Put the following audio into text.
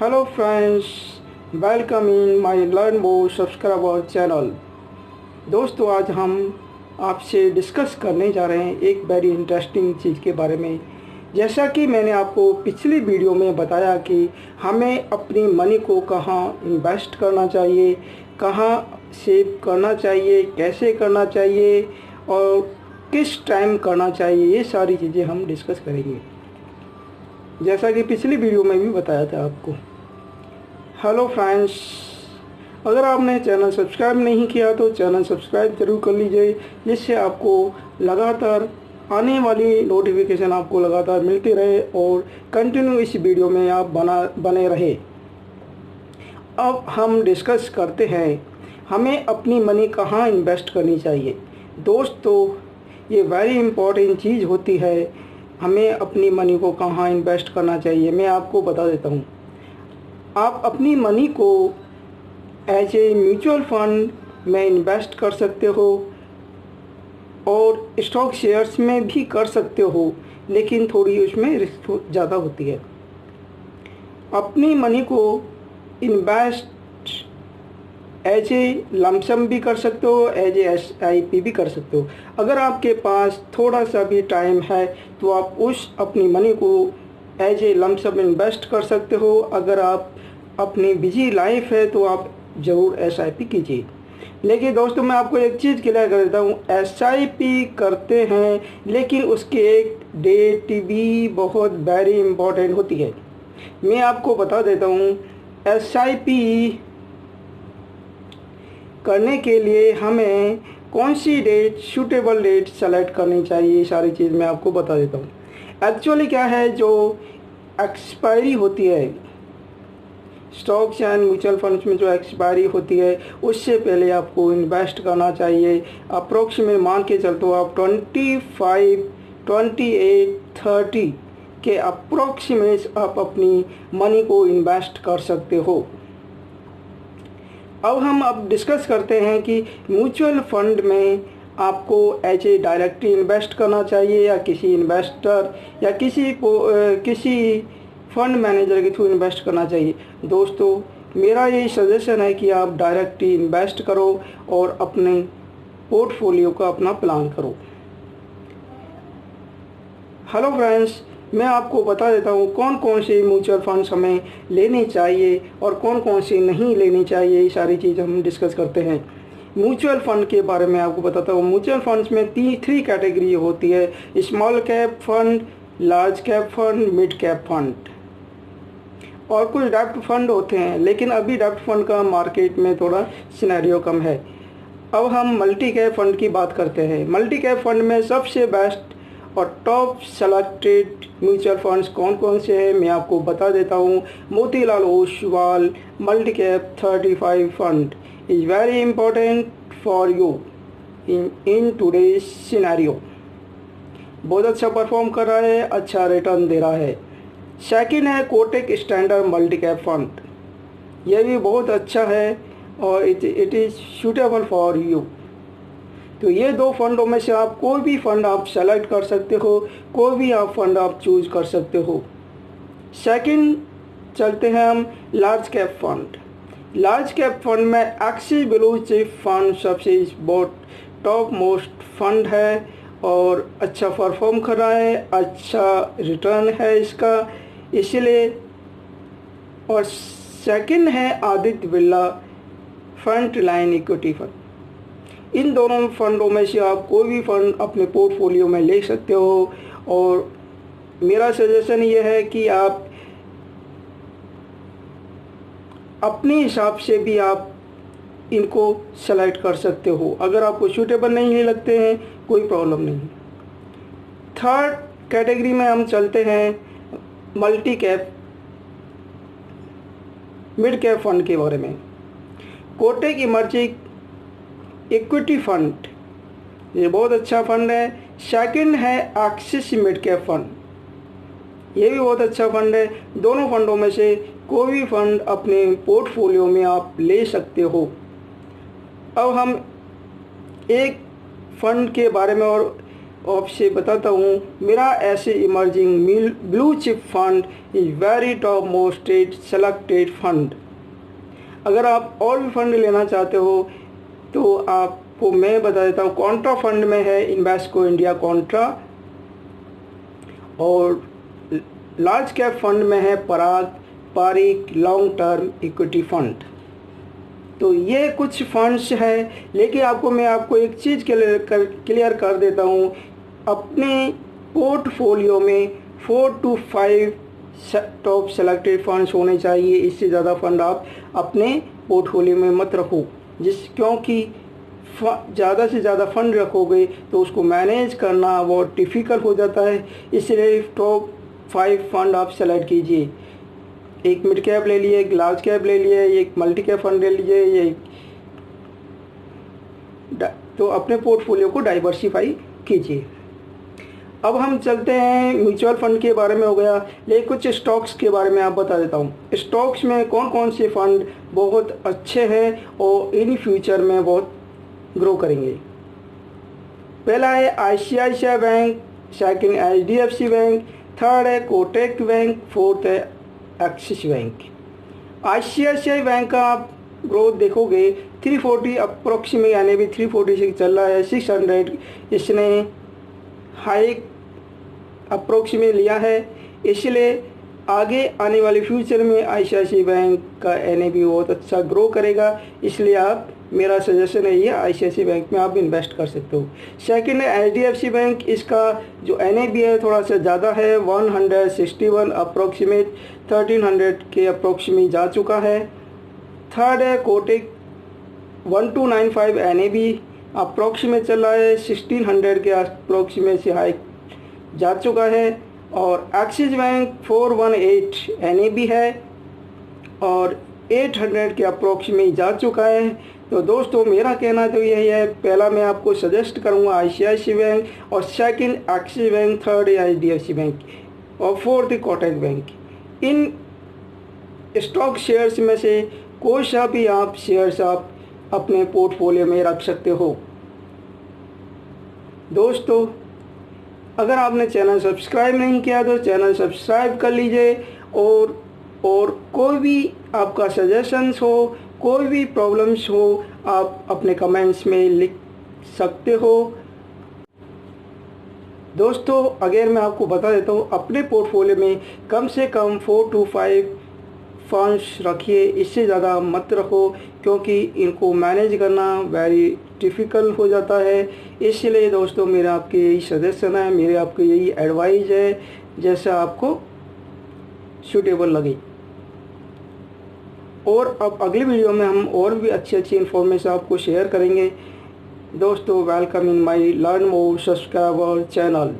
Hello friends, welcome in my learn more subscriber channel. दोस्तों, आज हम आपसे डिस्कस करने जा रहे हैं एक वेरी इंटरेस्टिंग चीज़ के बारे में। जैसा कि मैंने आपको पिछली वीडियो में बताया कि हमें अपनी मनी को कहाँ इन्वेस्ट करना चाहिए, कहाँ सेव करना चाहिए, कैसे करना चाहिए और किस टाइम करना चाहिए, ये सारी चीज़ें हम डिस्कस करेंगे, जैसा कि पिछली वीडियो में भी बताया था आपको। हेलो फ्रेंड्स, अगर आपने चैनल सब्सक्राइब नहीं किया तो चैनल सब्सक्राइब जरूर कर लीजिए, जिससे आपको लगातार आने वाली नोटिफिकेशन आपको लगातार मिलती रहे और कंटिन्यू इस वीडियो में आप बने रहे। अब हम डिस्कस करते हैं हमें अपनी मनी कहाँ इन्वेस्ट करनी चाहिए। दोस्तों, ये वेरी इम्पोर्टेंट चीज़ होती है, हमें अपनी मनी को कहाँ इन्वेस्ट करना चाहिए। मैं आपको बता देता हूँ। आप अपनी मनी को एज ए म्यूचुअल फंड में इन्वेस्ट कर सकते हो और स्टॉक शेयर्स में भी कर सकते हो, लेकिन थोड़ी उसमें रिस्क ज़्यादा होती है। अपनी मनी को इन्वेस्ट एज ए लमसम भी कर सकते हो, एज ए SIP भी कर सकते हो। अगर आपके पास थोड़ा सा भी टाइम है तो आप उस अपनी मनी को एज ए लमसम इन्वेस्ट कर सकते हो। अगर आप अपनी बिजी लाइफ है तो आप ज़रूर SIP कीजिए। लेकिन दोस्तों, मैं आपको एक चीज़ क्लियर कर देता हूँ, SIP करते हैं लेकिन उसकी एक डेट भी बहुत वेरी इम्पोर्टेंट होती है। मैं आपको बता देता हूँ, SIP करने के लिए हमें कौन सी डेट, सूटेबल डेट सेलेक्ट करनी चाहिए, ये सारी चीज़ मैं आपको बता देता हूँ। एक्चुअली क्या है, जो एक्सपायरी होती है स्टॉक्स एंड म्यूचुअल फंड्स में, जो एक्सपायरी होती है उससे पहले आपको इन्वेस्ट करना चाहिए। अप्रोक्सीमेट मान के चलते हो आप 25, 28, 30 के अप्रोक्सीमेट आप अपनी मनी को इन्वेस्ट कर सकते हो। अब डिस्कस करते हैं कि म्यूचुअल फंड में आपको एज ए डायरेक्टली इन्वेस्ट करना चाहिए या किसी इन्वेस्टर या किसी फंड मैनेजर के थ्रू इन्वेस्ट करना चाहिए। दोस्तों, मेरा यही सजेशन है कि आप डायरेक्टली इन्वेस्ट करो और अपने पोर्टफोलियो का अपना प्लान करो। हेलो फ्रेंड्स, मैं आपको बता देता हूँ कौन कौन से म्यूचुअल फंड्स हमें लेने चाहिए और कौन कौन से नहीं लेनी चाहिए, ये सारी चीज़ हम डिस्कस करते हैं। म्यूचुअल फंड के बारे में आपको बताता हूँ। म्यूचुअल फंड्स में थ्री कैटेगरी होती है, small cap fund, large cap fund, mid cap fund और कुछ डेब्ट फंड होते हैं, लेकिन अभी डेब्ट फंड का मार्केट में थोड़ा सिनेरियो कम है। अब हम मल्टी कैप फंड की बात करते हैं। मल्टी कैप फंड में सबसे बेस्ट और टॉप सेलेक्टेड म्यूचुअल फंड्स कौन कौन से हैं, मैं आपको बता देता हूँ। Motilal Oswal multi cap 35 fund is very important for you in today's scenario. बहुत अच्छा परफॉर्म कर रहा है, अच्छा रिटर्न दे रहा है। सेकंड है Kotak standard multi cap fund, यह भी बहुत अच्छा है और it is suitable for you. तो ये दो फंडों में से आप कोई भी फंड आप सेलेक्ट कर सकते हो, कोई भी आप फंड आप चूज कर सकते हो। सेकंड चलते हैं हम large cap fund. Large cap fund में एक्सिस ब्लू चिप फंड सबसे बहुत टॉप मोस्ट फंड है और अच्छा परफॉर्म कर रहा है, अच्छा रिटर्न है इसका, इसलिए। और सेकंड है Aditya Birla front line equity fund. इन दोनों फंडों में से आप कोई भी फंड अपने पोर्टफोलियो में ले सकते हो और मेरा सजेशन ये है कि आप अपने हिसाब से भी आप इनको सेलेक्ट कर सकते हो। अगर आपको सूटेबल नहीं लगते हैं, कोई प्रॉब्लम नहीं। थर्ड कैटेगरी में हम चलते हैं multi cap mid cap fund के बारे में। कोटक इमर्जिंग इक्विटी फंड, ये बहुत अच्छा फंड है। सेकंड है एक्सिस मिड कैप फंड, ये भी बहुत अच्छा फंड है। दोनों फंडों में से कोई भी फंड अपने पोर्टफोलियो में आप ले सकते हो। अब हम एक फंड के बारे में और आपसे बताता हूँ। मेरा ऐसे emerging blue chip fund is very top most selected fund. अगर आप और भी फंड लेना चाहते हो तो आपको मैं बता देता हूँ। कॉन्ट्रा फंड में है इन्वेस्को इंडिया कॉन्ट्रा, और लार्ज कैप फंड में है Parag Parikh long term equity fund. तो ये कुछ फंड्स हैं, लेकिन मैं आपको एक चीज़ क्लियर कर देता हूँ। अपने पोर्टफोलियो में 4 to 5 टॉप सेलेक्टेड फंड्स होने चाहिए। इससे ज़्यादा फंड आप अपने पोर्टफोलियो में मत रखो, क्योंकि ज़्यादा से ज़्यादा फंड रखोगे तो उसको मैनेज करना बहुत डिफ़िकल्ट हो जाता है। इसलिए टॉप 5 फंड आप सेलेक्ट कीजिए। एक मिड कैप ले लिए, एक लार्ज कैप ले लिए, एक मल्टी कैप फंड ले लीजिए। ये तो अपने पोर्टफोलियो को डाइवर्सिफाई कीजिए। अब हम चलते हैं, म्यूचुअल फंड के बारे में हो गया, लेकिन कुछ स्टॉक्स के बारे में आप बता देता हूँ। स्टॉक्स में कौन कौन से फंड बहुत अच्छे हैं और इन फ्यूचर में बहुत ग्रो करेंगे। पहला है ICICI bank, second HDFC bank, third है कोटक बैंक, फोर्थ है एक्सिस बैंक। ICICI बैंक का आप ग्रोथ देखोगे 340 अप्रोक्सीमेट, यानी भी 346 चल रहा है। 600 इसने हाई अप्रोक्सीमेट लिया है, इसलिए आगे आने वाले फ्यूचर में ICICI बैंक का NAV बहुत अच्छा ग्रो करेगा। इसलिए आप, मेरा सजेशन है ये ICICI बैंक में आप इन्वेस्ट कर सकते हो। सेकंड है HDFC बैंक, इसका जो NAV है थोड़ा सा ज़्यादा है, 161 अप्रोक्सीमेट 1300 के अप्रोक्सीमेट जा चुका है। थर्ड है कोटक, 1295 NAV अप्रोक्सीमेट चल रहा है, 1600 के अप्रोक्सीमेट से हाई जा चुका है। और एक्सिस बैंक 418 NAV है और 800 के अप्रोक्सीमेट जा चुका है। तो दोस्तों मेरा कहना तो यही है, पहला मैं आपको सजेस्ट करूंगा ICICI बैंक, और second Axis bank, third HDFC bank और फोर्थ कोटक बैंक। इन स्टॉक शेयर्स में से कोई सा भी आप शेयर्स आप अपने पोर्टफोलियो में रख सकते हो। दोस्तों अगर आपने चैनल सब्सक्राइब नहीं किया तो चैनल सब्सक्राइब कर लीजिए, और कोई भी आपका सजेशंस हो, कोई भी प्रॉब्लम्स हो, आप अपने कमेंट्स में लिख सकते हो। दोस्तों अगर मैं आपको बता देता हूँ, अपने पोर्टफोलियो में कम से कम 4 to 5 फंड्स रखिए, इससे ज़्यादा मत रखो, क्योंकि इनको मैनेज करना वेरी डिफ़िकल्ट हो जाता है। इसलिए दोस्तों मेरा आपके यही सजेशन है, मेरे आपको यही एडवाइस है, जैसा आपको सूटेबल लगे। और अब अगली वीडियो में हम और भी अच्छी इन्फॉर्मेशन आपको शेयर करेंगे। दोस्तों welcome in my learn more subscriber channel.